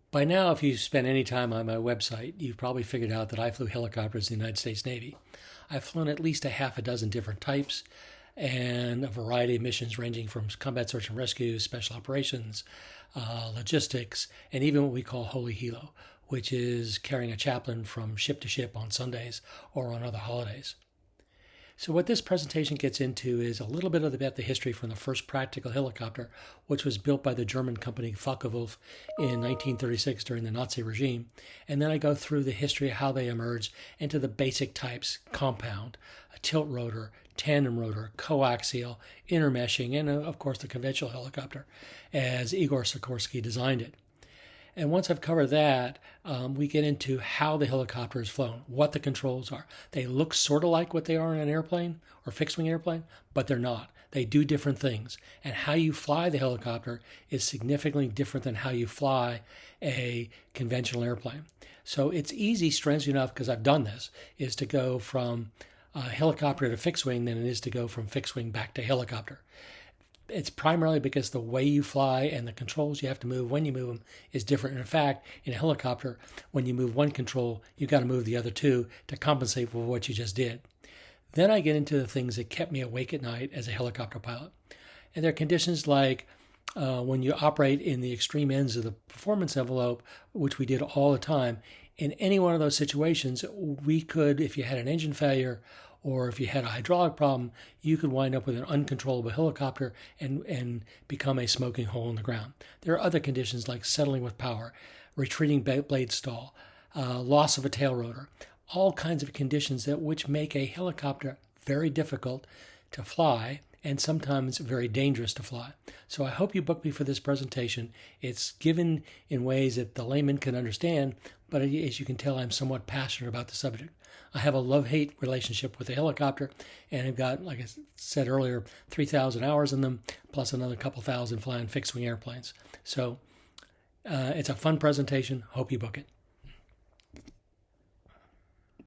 By now, if you've spent any time on my website, you've probably figured out that I flew helicopters in the United States Navy. I've flown at least a half a dozen different types and a variety of missions ranging from combat search and rescue, special operations, logistics, and even what we call holy helo, which is carrying a chaplain from ship to ship on Sundays or on other holidays. So what this presentation gets into is a little bit about the history from the first practical helicopter, which was built by the German company Focke-Wulf in 1936 during the Nazi regime. And then I go through the history of how they emerged into the basic types: compound, a tilt rotor, tandem rotor, coaxial, intermeshing, and of course the conventional helicopter as Igor Sikorsky designed it. And once I've covered that, we get into how the helicopter is flown, what the controls are. They look sort of like what they are in an airplane or fixed-wing airplane, but they're not. They do different things. And how you fly the helicopter is significantly different than how you fly a conventional airplane. So it's easy, strangely enough, because I've done this, is to go from helicopter to fixed-wing than it is to go from fixed-wing back to helicopter. It's primarily because the way you fly and the controls you have to move when you move them is different. In fact, in a helicopter, when you move one control, you've got to move the other two to compensate for what you just did. Then I get into the things that kept me awake at night as a helicopter pilot. And there are conditions like when you operate in the extreme ends of the performance envelope, which we did all the time. In any one of those situations, we could, if you had an engine failure or if you had a hydraulic problem, you could wind up with an uncontrollable helicopter and become a smoking hole in the ground. There are other conditions like settling with power, retreating blade stall, loss of a tail rotor, all kinds of conditions which make a helicopter very difficult to fly and sometimes very dangerous to fly. So I hope you book me for this presentation. It's given in ways that the layman can understand, but as you can tell, I'm somewhat passionate about the subject. I have a love-hate relationship with the helicopter, and I've got, like I said earlier, 3,000 hours in them, plus another couple thousand flying fixed-wing airplanes. So it's a fun presentation. Hope you book it.